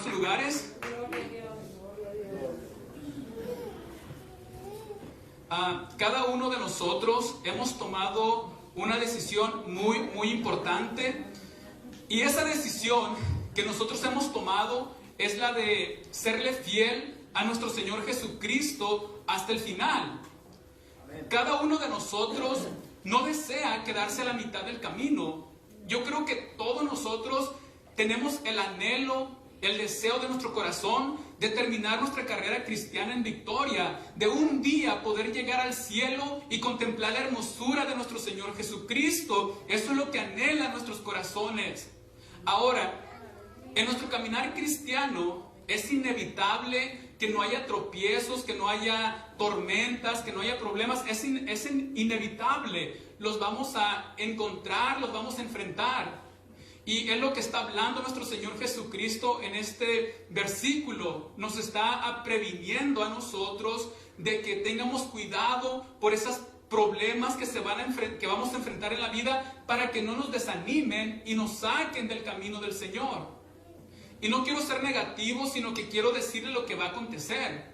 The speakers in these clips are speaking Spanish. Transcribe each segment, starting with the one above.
sus lugares? Cada uno de nosotros hemos tomado una decisión muy importante, y esa decisión que nosotros hemos tomado es la de serle fiel a nuestro Señor Jesucristo hasta el final. Cada uno de nosotros no desea quedarse a la mitad del camino. Yo creo que todos nosotros tenemos el anhelo, el deseo de nuestro corazón de terminar nuestra carrera cristiana en victoria, de un día poder llegar al cielo y contemplar la hermosura de nuestro Señor Jesucristo. Eso es lo que anhelan nuestros corazones. Ahora, en nuestro caminar cristiano es inevitable que no haya tropiezos, que no haya tormentas, que no haya problemas. Es inevitable. Los vamos a encontrar, los vamos a enfrentar. Y es lo que está hablando nuestro Señor Jesucristo en este versículo. Nos está previniendo a nosotros de que tengamos cuidado por esos problemas que vamos a enfrentar en la vida, para que no nos desanimen y nos saquen del camino del Señor. Y no quiero ser negativo, sino que quiero decirle lo que va a acontecer.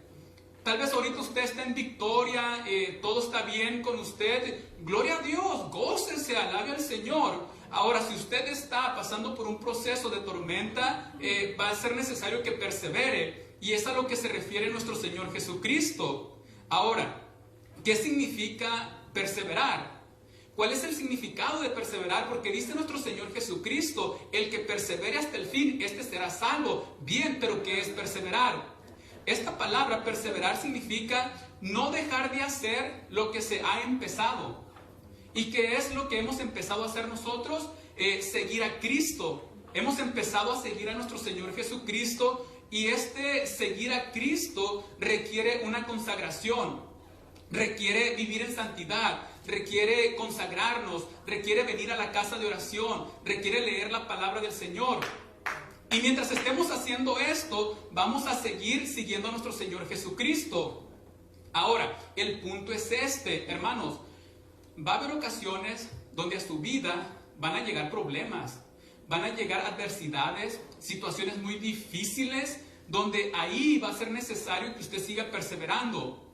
Tal vez ahorita usted está en victoria, todo está bien con usted. Gloria a Dios, gócese, alabe al Señor. Ahora, si usted está pasando por un proceso de tormenta, va a ser necesario que persevere. Y es a lo que se refiere nuestro Señor Jesucristo. Ahora, ¿qué significa perseverar? ¿Cuál es el significado de perseverar? Porque dice nuestro Señor Jesucristo, el que persevere hasta el fin, este será salvo. Bien, pero ¿qué es perseverar? Esta palabra perseverar significa no dejar de hacer lo que se ha empezado. ¿Y qué es lo que hemos empezado a hacer nosotros? Seguir a Cristo. Hemos empezado a seguir a nuestro Señor Jesucristo, y este seguir a Cristo requiere una consagración, requiere vivir en santidad, requiere consagrarnos, requiere venir a la casa de oración, requiere leer la palabra del Señor. Y mientras estemos haciendo esto, vamos a seguir siguiendo a nuestro Señor Jesucristo. Ahora, el punto es este, hermanos. Va a haber ocasiones donde a su vida van a llegar problemas, van a llegar adversidades, situaciones muy difíciles, donde ahí va a ser necesario que usted siga perseverando.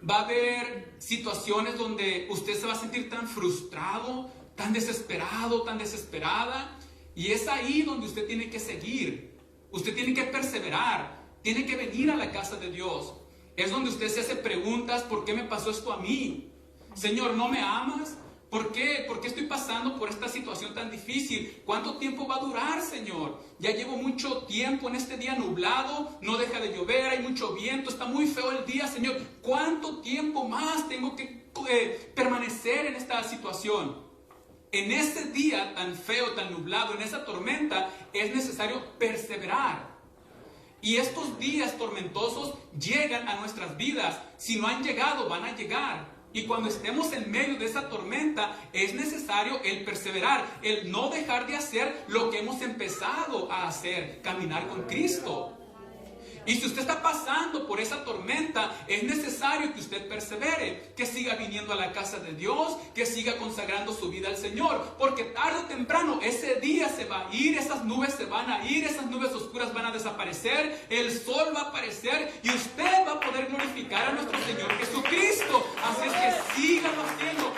Va a haber situaciones donde usted se va a sentir tan frustrado, tan desesperado, tan desesperada. Y es ahí donde usted tiene que seguir. Usted tiene que perseverar. Tiene que venir a la casa de Dios. Es donde usted se hace preguntas: ¿por qué me pasó esto a mí? Señor, ¿no me amas? ¿Por qué? ¿Por qué estoy pasando por esta situación tan difícil? ¿Cuánto tiempo va a durar, Señor? Ya llevo mucho tiempo en este día nublado, no deja de llover, hay mucho viento, está muy feo el día, Señor. ¿Cuánto tiempo más tengo que permanecer en esta situación? En ese día tan feo, tan nublado, en esa tormenta, es necesario perseverar. Y estos días tormentosos llegan a nuestras vidas. Si no han llegado, van a llegar. Y cuando estemos en medio de esa tormenta, es necesario el perseverar, el no dejar de hacer lo que hemos empezado a hacer, caminar con Cristo. Y si usted está pasando por esa tormenta, es necesario que usted persevere, que siga viniendo a la casa de Dios, que siga consagrando su vida al Señor, porque tarde o temprano ese día se va a ir, esas nubes se van a ir, esas nubes oscuras van a desaparecer, el sol va a aparecer y usted va a poder glorificar a nuestro Señor Jesucristo. Así es que sígalo haciendo,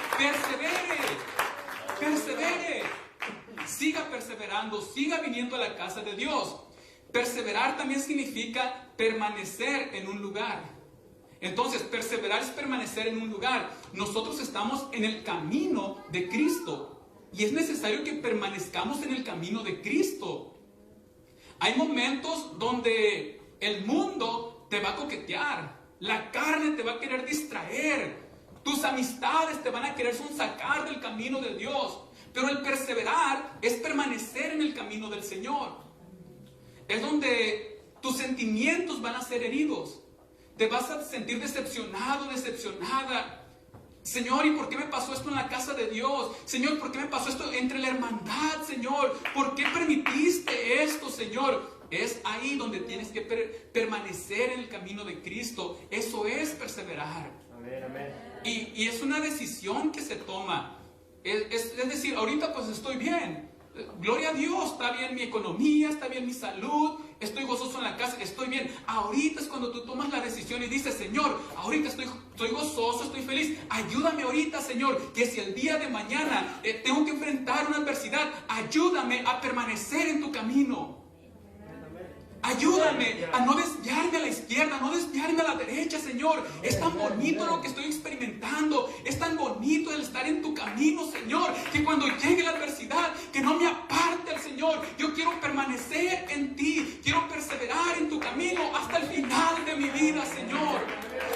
persevere, siga perseverando, siga viniendo a la casa de Dios. Perseverar también significa permanecer en un lugar. Entonces, perseverar es permanecer en un lugar. Nosotros estamos en el camino de Cristo y es necesario que permanezcamos en el camino de Cristo. Hay momentos donde el mundo te va a coquetear, la carne te va a querer distraer, tus amistades te van a querer sacar del camino de Dios. Pero el perseverar es permanecer en el camino del Señor. Es donde tus sentimientos van a ser heridos. Te vas a sentir decepcionado, decepcionada. Señor, ¿y por qué me pasó esto en la casa de Dios? Señor, ¿por qué me pasó esto entre la hermandad, Señor? ¿Por qué permitiste esto, Señor? Es ahí donde tienes que permanecer en el camino de Cristo. Eso es perseverar. Amén, amén. Y es una decisión que se toma. Es decir, ahorita pues estoy bien. Gloria a Dios, está bien mi economía, está bien mi salud, estoy gozoso en cuando tú tomas la decisión y dices, Señor, ahorita estoy gozoso, estoy feliz. Ayúdame ahorita, Señor, que si el día de mañana tengo que enfrentar una adversidad, ayúdame a permanecer en tu camino. Ayúdame a no desviarme a la izquierda, no desviarme a la derecha, Señor. Es tan bonito lo que estoy experimentando. Es tan bonito el estar en tu camino, Señor, que cuando llegue la adversidad, que no me aparte el Señor. Yo quiero permanecer en ti. Quiero perseverar en tu camino hasta el final de mi vida, Señor.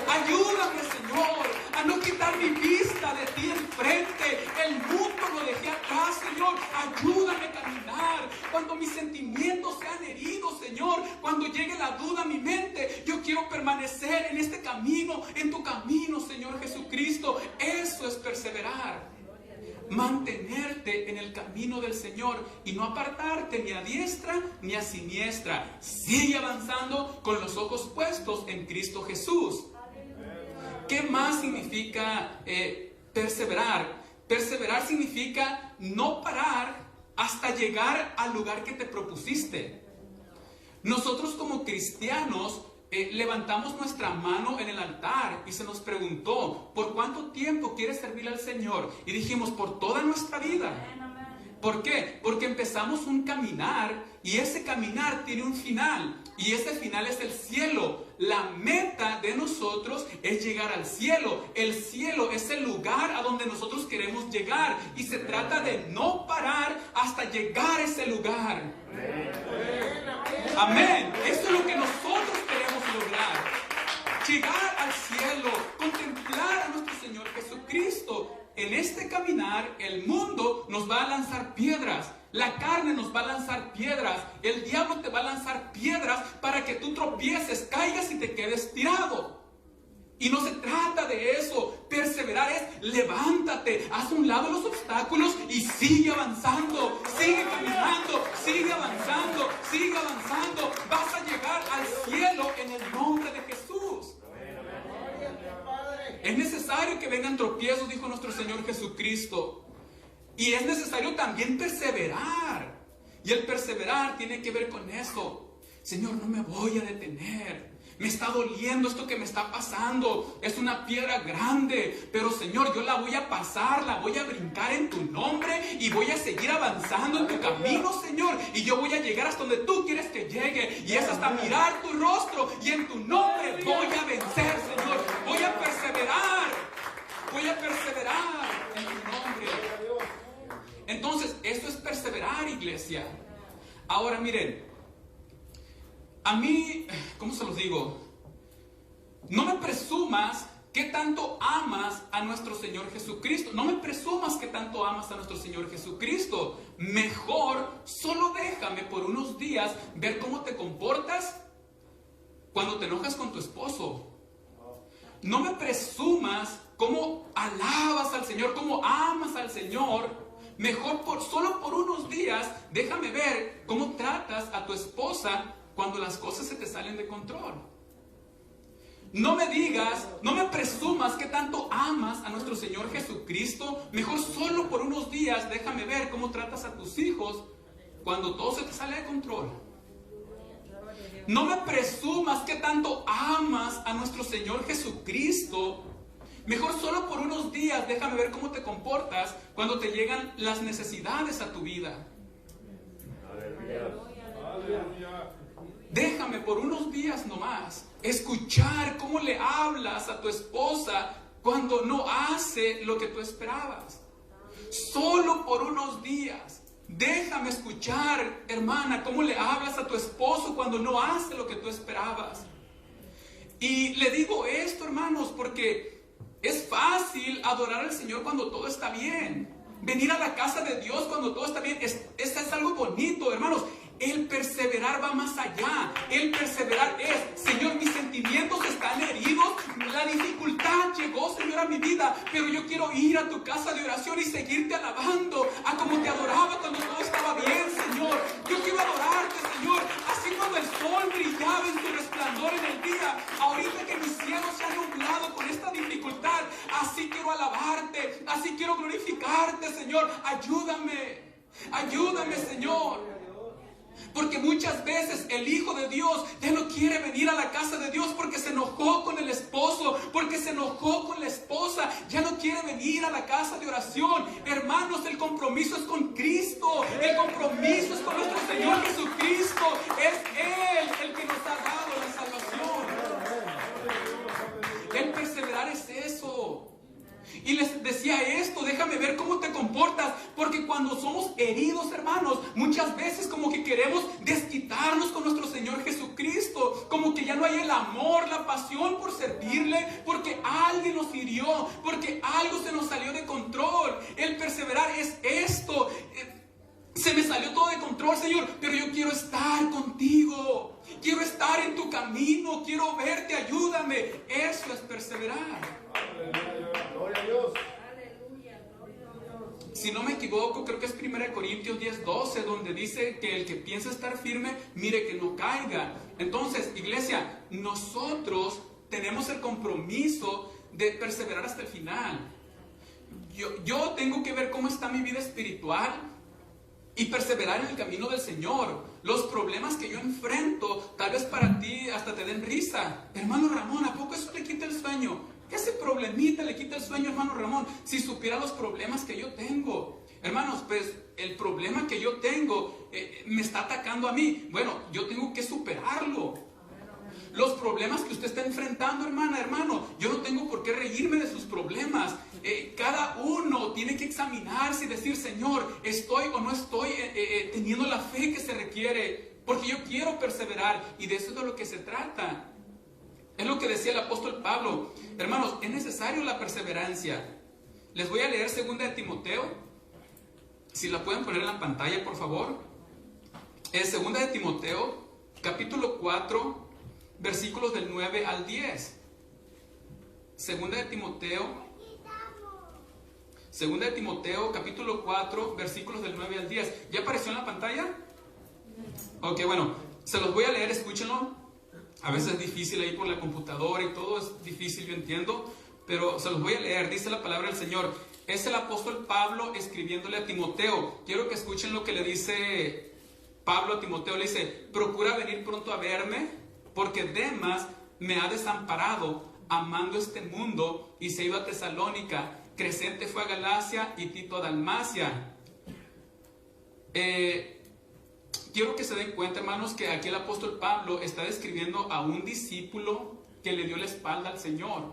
Ayúdame, Señor, a no quitar mi vista de ti enfrente. El mundo lo dejé atrás, Señor. Ayúdame a caminar. Cuando mis sentimientos sean heridos, Señor, cuando llegue la duda a mi mente, yo quiero permanecer en este camino, en tu camino, Señor Jesucristo. Eso es perseverar. Mantenerte en el camino del Señor y no apartarte ni a diestra ni a siniestra. Sigue avanzando con los ojos puestos en Cristo Jesús. ¿Qué más significa perseverar? Perseverar significa no parar hasta llegar al lugar que te propusiste. Nosotros como cristianos levantamos nuestra mano en el altar y se nos preguntó, ¿por cuánto tiempo quieres servir al Señor? Y dijimos, por toda nuestra vida. ¿Por qué? Porque empezamos un caminar y ese caminar tiene un final. Y ese final es el cielo. La meta de nosotros es llegar al cielo. El cielo es el lugar a donde nosotros queremos llegar. Y se trata de no parar hasta llegar a ese lugar. Amén. Eso es lo que nosotros queremos lograr. Llegar al cielo, contemplar a nuestro Señor Jesucristo. En este caminar, el mundo nos va a lanzar piedras. La carne nos va a lanzar piedras. El diablo te va a lanzar piedras para que tú tropieces, caigas y te quedes tirado. Y no se trata de eso. Perseverar es levántate, haz a un lado los obstáculos y sigue avanzando. Sigue caminando, sigue avanzando, sigue avanzando. Vas a llegar al cielo en el nombre de Jesús. Es necesario que vengan tropiezos, dijo nuestro Señor Jesucristo. Y es necesario también perseverar. Y el perseverar tiene que ver con eso. Señor, no me voy a detener. Me está doliendo esto que me está pasando. Es una piedra grande. Pero Señor, yo la voy a pasar, la voy a brincar en tu nombre. Y voy a seguir avanzando en tu camino, Señor. Y yo voy a llegar hasta donde tú quieres que llegue. Y es hasta mirar tu rostro. Y en tu nombre voy a vencer, Señor. Voy a perseverar. Voy a perseverar en tu nombre. Entonces, eso es perseverar, iglesia. Ahora miren, a mí, ¿cómo se los digo? No me presumas que tanto amas a nuestro Señor Jesucristo. No me presumas que tanto amas a nuestro Señor Jesucristo. Mejor, solo déjame por unos días ver cómo te comportas cuando te enojas con tu esposo. No me presumas cómo alabas al Señor, cómo amas al Señor. Mejor solo por unos días déjame ver cómo tratas a tu esposa cuando las cosas se te salen de control. No me digas, no me presumas que tanto amas a nuestro Señor Jesucristo. Mejor solo por unos días déjame ver cómo tratas a tus hijos cuando todo se te sale de control. No me presumas que tanto amas a nuestro Señor Jesucristo. Mejor solo por unos días déjame ver cómo te comportas cuando te llegan las necesidades a tu vida. Déjame por unos días nomás escuchar cómo le hablas a tu esposa cuando no hace lo que tú esperabas. Solo por unos días. Déjame escuchar, hermana, cómo le hablas a tu esposo cuando no hace lo que tú esperabas. Y le digo esto, hermanos, porque es fácil adorar al Señor cuando todo está bien. Venir a la casa de Dios cuando todo está bien es algo bonito, hermanos. El perseverar va más allá. El perseverar es, Señor, mis sentimientos están heridos. La dificultad llegó, Señor, a mi vida. Pero yo quiero ir a tu casa de oración y seguirte alabando a como te adoraba cuando todo estaba bien, Señor. Yo quiero adorarte, Señor, así como el sol brillaba en tu resplandor en el día. Ahorita que mi cielo se ha nublado con esta dificultad, así quiero alabarte, así quiero glorificarte, Señor. Ayúdame, ayúdame, Señor. Porque muchas veces el Hijo de Dios ya no quiere venir a la casa de Dios enojó con el esposo, porque se enojó con la esposa, ya no quiere venir a la casa de oración. Hermanos, el compromiso es con Cristo, el compromiso es con nuestro Señor Jesucristo. Es Él el que nos ha dado la salvación. El perseverar es eso. Y les decía esto, déjame ver cómo te comportas, porque cuando somos heridos, hermanos, muchas veces como que queremos desquitarnos con nuestro Señor Jesucristo, como que ya no hay el amor, la pasión por servirle, porque alguien nos hirió, porque algo se nos salió de control. El perseverar es esto. Se me salió todo de control, Señor, pero yo quiero estar contigo, quiero estar en tu camino, quiero verte, ayúdame. Eso es perseverar. Gloria a Dios. Si no me equivoco, creo que es 1 Corintios 10:12, donde dice que el que piensa estar firme, mire que no caiga. Entonces, iglesia, nosotros tenemos el compromiso de perseverar hasta el final. Yo tengo que ver cómo está mi vida espiritual y perseverar en el camino del Señor. Los problemas que yo enfrento, tal vez para ti hasta te den risa. Hermano Ramón, ¿a poco eso le quita el sueño? ¿Qué ese problemita le quita el sueño, hermano Ramón? Si supiera los problemas que yo tengo. Hermanos, pues el problema que yo tengo me está atacando a mí. Bueno, yo tengo que superarlo. Los problemas que usted está enfrentando, hermano, yo no tengo por qué reírme de sus problemas. Cada uno tiene que examinarse y decir, Señor, ¿estoy o no estoy teniendo la fe que se requiere? Porque yo quiero perseverar, y de eso es de lo que se trata. Es lo que decía el apóstol Pablo. Hermanos, es necesario la perseverancia. Les voy a leer 2 de Timoteo. Si la pueden poner en la pantalla, por favor. Es 2 de Timoteo, capítulo 4, versículos del 9 al 10. 2 de Timoteo, capítulo 4, versículos del 9 al 10. ¿Ya apareció en la pantalla? Ok, bueno, se los voy a leer, escúchenlo. A veces es difícil ahí por la computadora y todo, es difícil, yo entiendo, pero se los voy a leer. Dice la palabra del Señor. Es el apóstol Pablo escribiéndole a Timoteo. Quiero que escuchen lo que le dice Pablo a Timoteo. Le dice, procura venir pronto a verme, porque Demas me ha desamparado, amando este mundo, y se ha ido a Tesalónica. Crescente fue a Galacia y Tito a Dalmacia. Quiero que se den cuenta, hermanos, que aquí el apóstol Pablo está describiendo a un discípulo que le dio la espalda al Señor.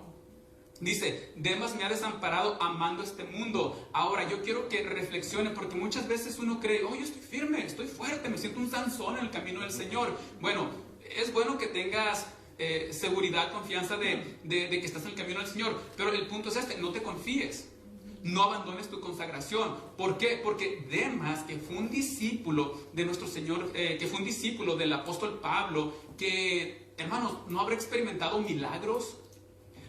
Dice, Demas me ha desamparado amando este mundo. Ahora, yo quiero que reflexionen, porque muchas veces uno cree, yo estoy firme, estoy fuerte, me siento un Sansón en el camino del Señor. Bueno, es bueno que tengas seguridad, confianza de que estás en el camino del Señor, pero el punto es este, no te confíes. No abandones tu consagración. ¿Por qué? Porque Demas, que fue un discípulo de nuestro Señor, que fue un discípulo del apóstol Pablo, que, hermanos, no habrá experimentado milagros.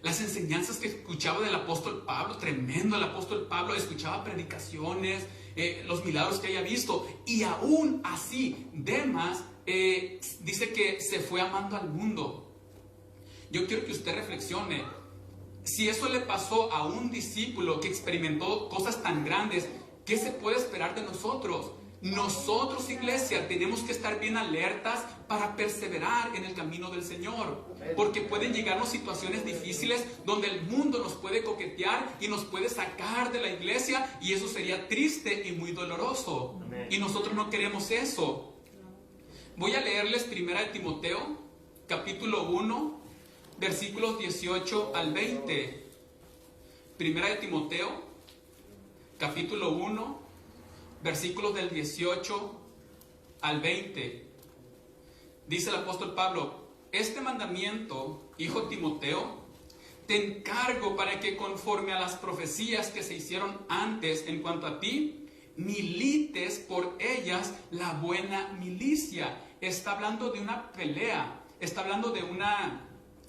Las enseñanzas que escuchaba del apóstol Pablo, tremendo el apóstol Pablo, escuchaba predicaciones, los milagros que haya visto. Y aún así, Demas dice que se fue amando al mundo. Yo quiero que usted reflexione. Si eso le pasó a un discípulo que experimentó cosas tan grandes, ¿qué se puede esperar de nosotros? Nosotros, iglesia, tenemos que estar bien alertas para perseverar en el camino del Señor. Porque pueden llegarnos situaciones difíciles donde el mundo nos puede coquetear y nos puede sacar de la iglesia, y eso sería triste y muy doloroso. Y nosotros no queremos eso. Voy a leerles 1 de Timoteo, capítulo 1, versículos 18 al 20. 1 de Timoteo, capítulo 1, versículos del 18 al 20. Dice el apóstol Pablo, este mandamiento, hijo Timoteo, te encargo para que conforme a las profecías que se hicieron antes en cuanto a ti, milites por ellas la buena milicia. Está hablando de una pelea, está hablando de una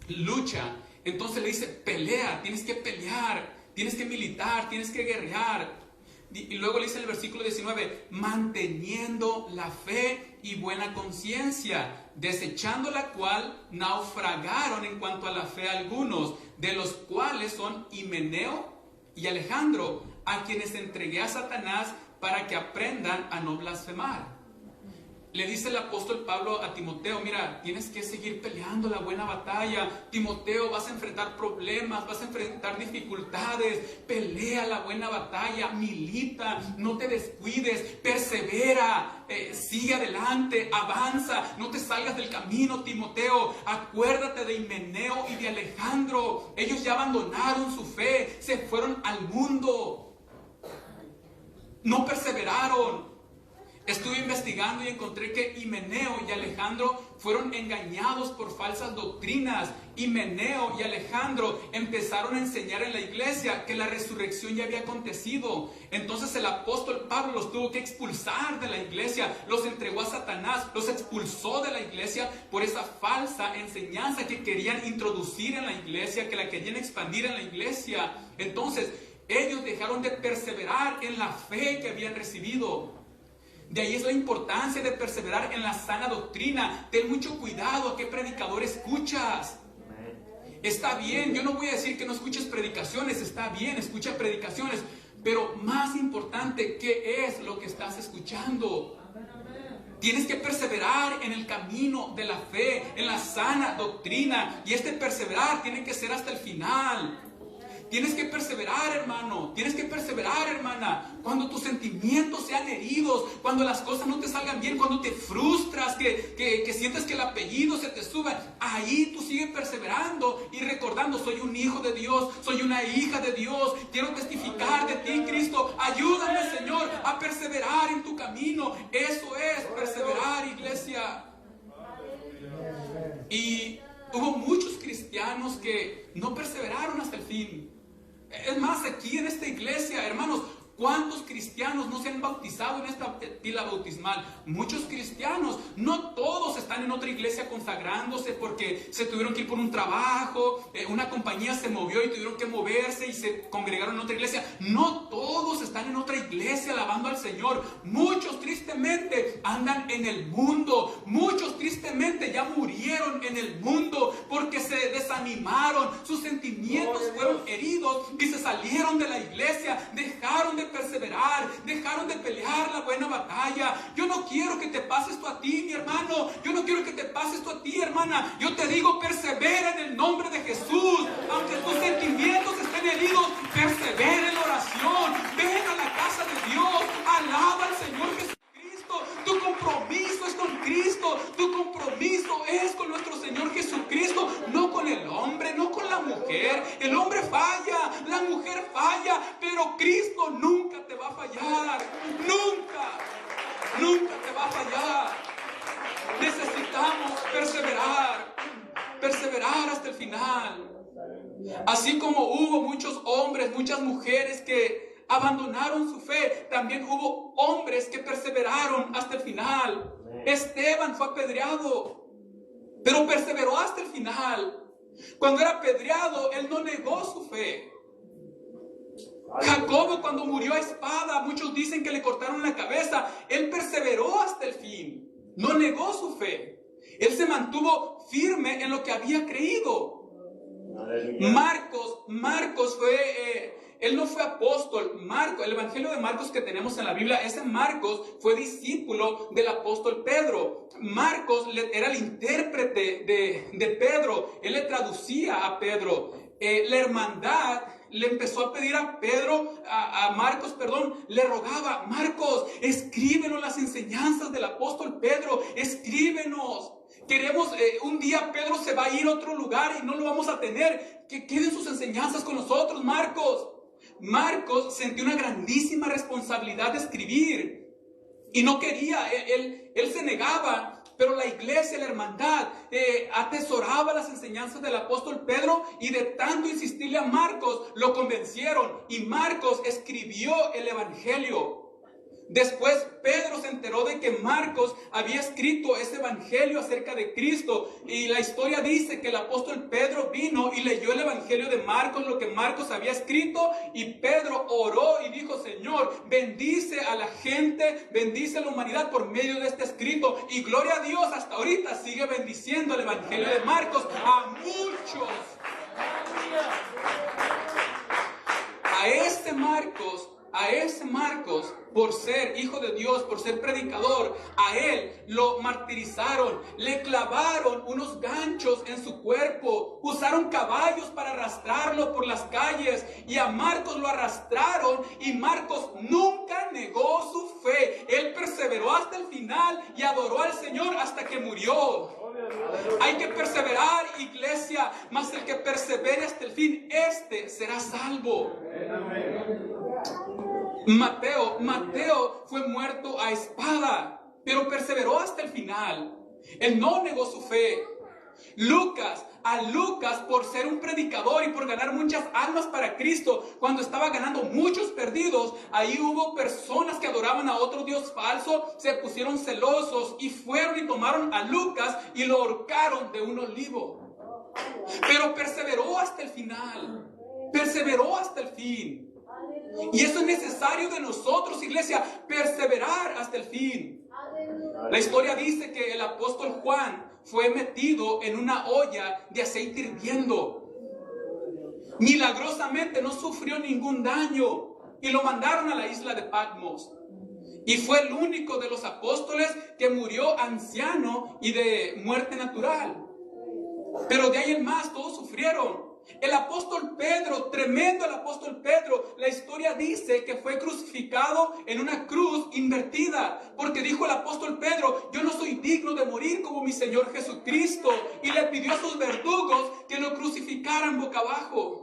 lucha. Entonces le dice, pelea, tienes que pelear, tienes que militar, tienes que guerrear. Y luego le dice en el versículo 19, manteniendo la fe y buena conciencia, desechando la cual naufragaron en cuanto a la fe algunos, de los cuales son Himeneo y Alejandro, a quienes entregué a Satanás para que aprendan a no blasfemar. le dice el apóstol Pablo a Timoteo, mira, tienes que seguir peleando la buena batalla. Timoteo, vas a enfrentar problemas, vas a enfrentar dificultades. Pelea la buena batalla, milita, no te descuides, persevera, sigue adelante, avanza, no te salgas del camino, Timoteo. Acuérdate de Himeneo y de Alejandro. Ellos ya abandonaron su fe, se fueron al mundo. No perseveraron. Estuve investigando y encontré que Himeneo y Alejandro fueron engañados por falsas doctrinas. Himeneo y Alejandro empezaron a enseñar en la iglesia que la resurrección ya había acontecido. Entonces el apóstol Pablo los tuvo que expulsar de la iglesia, los entregó a Satanás, los expulsó de la iglesia por esa falsa enseñanza que querían introducir en la iglesia, que la querían expandir en la iglesia. Entonces ellos dejaron de perseverar en la fe que habían recibido. De ahí es la importancia de perseverar en la sana doctrina. Ten mucho cuidado a qué predicador escuchas. Está bien, yo no voy a decir que no escuches predicaciones, está bien, escucha predicaciones, pero más importante, ¿qué es lo que estás escuchando? Tienes que perseverar en el camino de la fe, en la sana doctrina, y este perseverar tiene que ser hasta el final. Tienes que perseverar, hermano. Tienes que perseverar, hermana. Cuando tus sentimientos sean heridos, cuando las cosas no te salgan bien, cuando te frustras, que sientes que el apellido se te sube, ahí tú sigues perseverando y recordando, soy un hijo de Dios, soy una hija de Dios, quiero testificar de ti, Cristo. Ayúdame, Señor, a perseverar en tu camino. Eso es perseverar, iglesia. Y hubo muchos cristianos que no perseveraron hasta el fin. Es más, aquí en esta iglesia, hermanos, ¿cuántos cristianos no se han bautizado en esta pila bautismal? Muchos cristianos, no todos están en otra iglesia consagrándose porque se tuvieron que ir por un trabajo, una compañía se movió y tuvieron que moverse y se congregaron en otra iglesia. No todos están en otra iglesia alabando al Señor. Muchos tristemente andan en el mundo. Muchos tristemente ya murieron en el mundo porque se desanimaron. Sus sentimientos fueron heridos y se salieron de la iglesia, dejaron de perseverar, dejaron de pelear la buena batalla. Yo no quiero que te pase esto a ti, mi hermano. Yo no quiero que te pase esto a ti, hermana. Yo te digo, persevera en el nombre de Jesús. Aunque tus sentimientos estén heridos, persevera en la oración. Ven a la casa de Dios. Alaba al Señor Jesucristo. Tu compromiso es con Cristo. Tu compromiso es con nuestro Señor Jesucristo. No con el hombre, no con la mujer. El hombre falla, la mujer falla, pero Cristo nunca te va a fallar. Nunca te va a fallar. Necesitamos perseverar hasta el final. Así como hubo muchos hombres, muchas mujeres que abandonaron su fe, también hubo hombres que perseveraron hasta el final. Esteban fue apedreado, pero perseveró hasta el final. Cuando era apedreado, él no negó su fe. Jacobo, cuando murió a espada, muchos dicen que le cortaron la cabeza, él perseveró hasta el fin. No negó su fe. Él se mantuvo firme en lo que había creído. Marcos fue, él no fue apóstol. Marcos, el evangelio de Marcos que tenemos en la Biblia, ese Marcos fue discípulo del apóstol Pedro. Marcos era el intérprete de Pedro. Él le traducía a Pedro. La hermandad le empezó a pedir a Marcos, le rogaba: Marcos, escríbenos las enseñanzas del apóstol Pedro, escríbenos. Queremos, un día Pedro se va a ir a otro lugar y no lo vamos a tener. Que queden sus enseñanzas con nosotros, Marcos. Marcos sentía una grandísima responsabilidad de escribir y no quería, él se negaba. Pero la iglesia, la hermandad, atesoraba las enseñanzas del apóstol Pedro, y de tanto insistirle a Marcos, lo convencieron, y Marcos escribió el evangelio. Después Pedro se enteró de que Marcos había escrito ese evangelio acerca de Cristo, y la historia dice que el apóstol Pedro vino y leyó el evangelio de Marcos, lo que Marcos había escrito, y Pedro oró y dijo: Señor, bendice a la gente, bendice a la humanidad por medio de este escrito. Y gloria a Dios, hasta ahorita sigue bendiciendo el evangelio de Marcos a muchos. A este Marcos a ese Marcos, por ser hijo de Dios, por ser predicador, a él lo martirizaron, le clavaron unos ganchos en su cuerpo, usaron caballos para arrastrarlo por las calles, y a Marcos lo arrastraron, y Marcos nunca negó su fe. Él perseveró hasta el final y adoró al Señor hasta que murió. Hay que perseverar, iglesia, mas el que persevere hasta el fin, este será salvo. Mateo fue muerto a espada, pero perseveró hasta el final. Él no negó su fe. Lucas, por ser un predicador y por ganar muchas almas para Cristo, cuando estaba ganando muchos perdidos, ahí hubo personas que adoraban a otro Dios falso, se pusieron celosos y fueron y tomaron a Lucas y lo ahorcaron de un olivo. Pero perseveró hasta el final, perseveró hasta el fin. Y eso es necesario de nosotros, iglesia, perseverar hasta el fin. La historia dice que el apóstol Juan fue metido en una olla de aceite hirviendo. Milagrosamente no sufrió ningún daño y lo mandaron a la isla de Patmos. Y fue el único de los apóstoles que murió anciano y de muerte natural. Pero de ahí en más todos sufrieron. El apóstol Pedro, tremendo el apóstol Pedro, la historia dice que fue crucificado en una cruz invertida, porque dijo el apóstol Pedro: yo no soy digno de morir como mi Señor Jesucristo, y le pidió a sus verdugos que lo crucificaran boca abajo.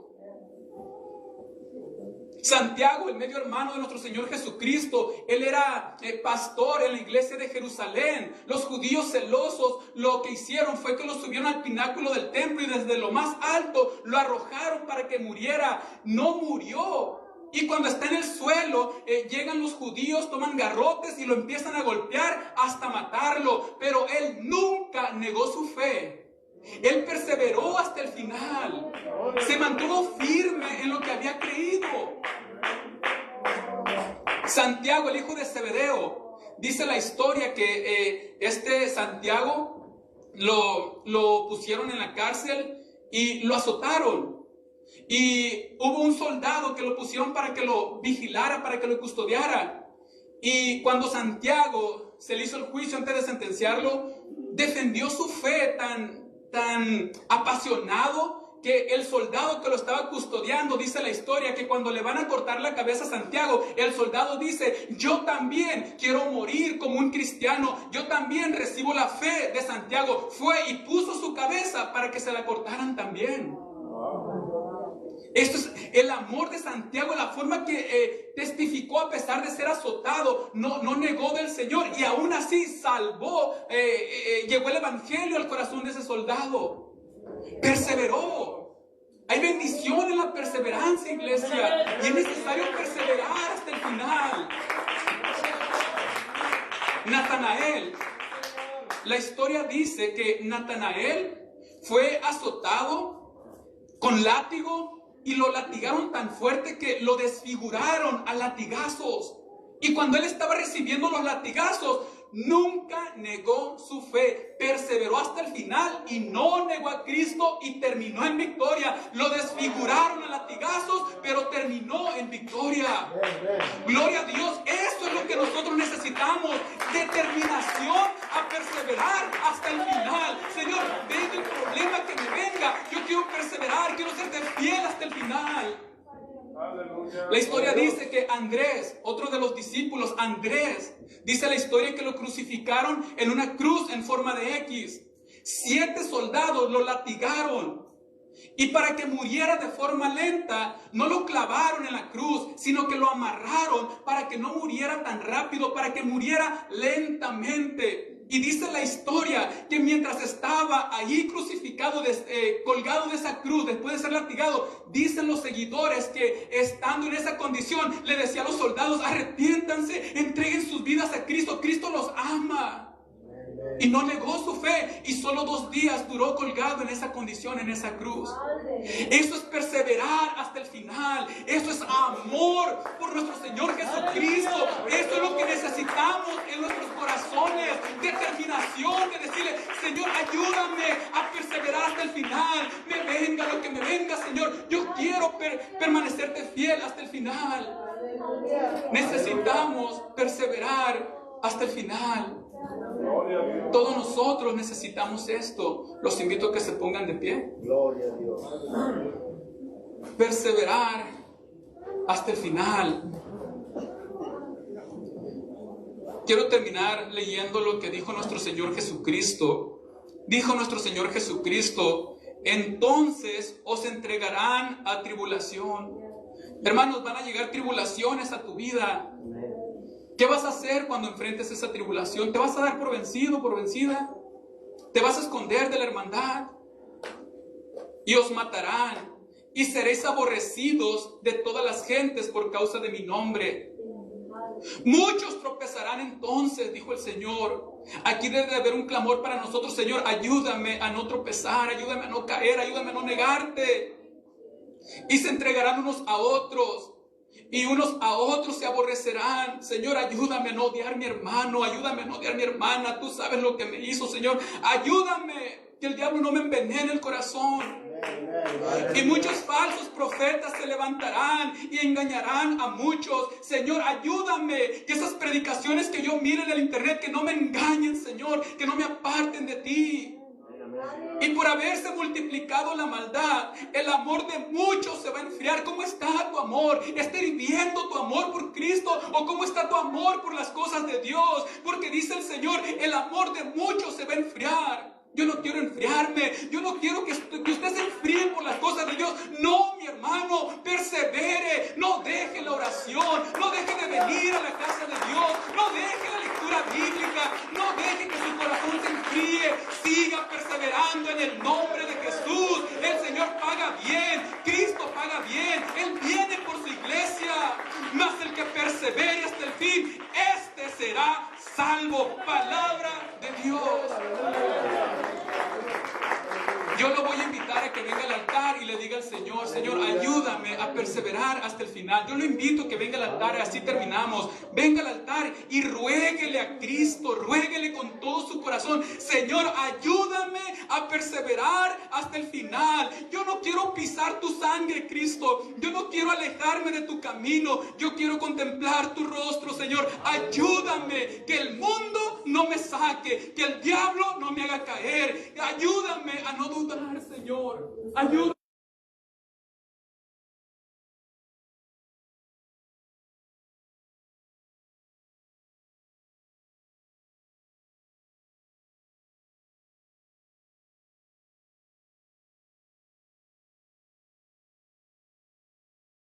Santiago, el medio hermano de nuestro Señor Jesucristo, él era pastor en la iglesia de Jerusalén. Los judíos celosos lo que hicieron fue que lo subieron al pináculo del templo y desde lo más alto lo arrojaron para que muriera. No murió. Y cuando está en el suelo, llegan los judíos, toman garrotes y lo empiezan a golpear hasta matarlo. Pero él nunca negó su fe. Él perseveró hasta el final. Se mantuvo firme en lo que había creído. Santiago, el hijo de Zebedeo, dice la historia que Santiago lo pusieron en la cárcel y lo azotaron. Y hubo un soldado que lo pusieron para que lo vigilara, para que lo custodiara. Y cuando Santiago se le hizo el juicio antes de sentenciarlo, defendió su fe tan apasionado que el soldado que lo estaba custodiando, dice la historia, que cuando le van a cortar la cabeza a Santiago, el soldado dice: yo también quiero morir como un cristiano, yo también recibo la fe de Santiago. Fue y puso su cabeza para que se la cortaran también. Esto es el amor de Santiago, la forma que testificó a pesar de ser azotado, no negó del Señor y aún así salvó, llegó el evangelio al corazón de ese soldado. Perseveró. Hay bendición en la perseverancia, iglesia, y es necesario perseverar hasta el final. Natanael, la historia dice que Natanael fue azotado con látigo y lo latigaron tan fuerte que lo desfiguraron a latigazos. Y cuando él estaba recibiendo los latigazos, nunca negó su fe, perseveró hasta el final y no negó a Cristo y terminó en victoria. Lo desfiguraron a latigazos, pero terminó en victoria. Gloria a Dios, eso es lo que nosotros necesitamos, determinación a perseverar hasta el final. Señor, venga el problema que me venga, yo quiero perseverar, quiero serte fiel hasta el final. La historia dice que Andrés, otro de los discípulos, Andrés, dice la historia que lo crucificaron en una cruz en forma de X. 7 soldados lo latigaron. Y para que muriera de forma lenta, no lo clavaron en la cruz, sino que lo amarraron para que no muriera tan rápido, para que muriera lentamente. Y dice la historia que mientras estaba allí crucificado, colgado de esa cruz, después de ser latigado, dicen los seguidores que estando en esa condición, le decía a los soldados: arrepiéntanse, entreguen sus vidas a Cristo, Cristo los ama. Y no negó su fe, y solo 2 días duró colgado en esa condición, en esa cruz. Eso es perseverar hasta el final. Eso es amor por nuestro Señor Jesucristo. Esto es lo que necesitamos en nuestros corazones. Determinación de decirle: Señor, ayúdame a perseverar hasta el final. Me venga lo que me venga, Señor. Yo quiero permanecerte fiel hasta el final. Necesitamos perseverar hasta el final. Gloria a Dios. Todos nosotros necesitamos esto. Los invito a que se pongan de pie. Gloria a Dios. Perseverar hasta el final. Quiero terminar leyendo lo que dijo nuestro Señor Jesucristo. Dijo nuestro Señor Jesucristo: entonces os entregarán a tribulación. Hermanos, van a llegar tribulaciones a tu vida. ¿Qué vas a hacer cuando enfrentes esa tribulación? ¿Te vas a dar por vencido, por vencida? ¿Te vas a esconder de la hermandad? Y os matarán, y seréis aborrecidos de todas las gentes por causa de mi nombre. Muchos tropezarán entonces, dijo el Señor. Aquí debe haber un clamor para nosotros: Señor, ayúdame a no tropezar, ayúdame a no caer, ayúdame a no negarte. Y se entregarán unos a otros, y unos a otros se aborrecerán. Señor, ayúdame a no odiar a mi hermano, ayúdame a no odiar a mi hermana. Tú sabes lo que me hizo, Señor. Ayúdame, que el diablo no me envenene el corazón. Y muchos falsos profetas se levantarán y engañarán a muchos. Señor, ayúdame, que esas predicaciones que yo mire en el internet, que no me engañen, Señor, que no me aparten de ti. Y por haberse multiplicado la maldad, el amor de muchos se va a enfriar. ¿Cómo está tu amor? ¿Está hirviendo tu amor por Cristo? ¿O cómo está tu amor por las cosas de Dios? Porque dice el Señor, el amor de muchos se va a enfriar. Yo no quiero enfriarme. Yo no quiero que usted se enfríe por las cosas de Dios. No, mi hermano, persevere. No deje la oración. No deje de venir a la casa de Dios. No deje la lectura bíblica. No deje que su corazón se enfríe. Siga perseverando en el nombre de Jesús. El Señor paga bien. Cristo paga bien. Él viene por su iglesia. Mas el que persevere hasta el fin, este será salvo. Palabra de Dios. Yo lo voy a invitar a que venga al altar y le diga al Señor: Señor, ayúdame a perseverar hasta el final. Yo lo invito a que venga al altar, y así terminamos. Venga al altar y ruéguele a Cristo, ruéguele con todo su corazón: Señor, ayúdame a perseverar hasta el final. Yo no quiero pisar tu sangre, Cristo. Yo no quiero alejarme de tu camino. Yo quiero contemplar tu rostro, Señor. Ayúdame, que el mundo no me saque, que el diablo no me haga caer. Ayúdame a no dudar, Señor. Ayúdame.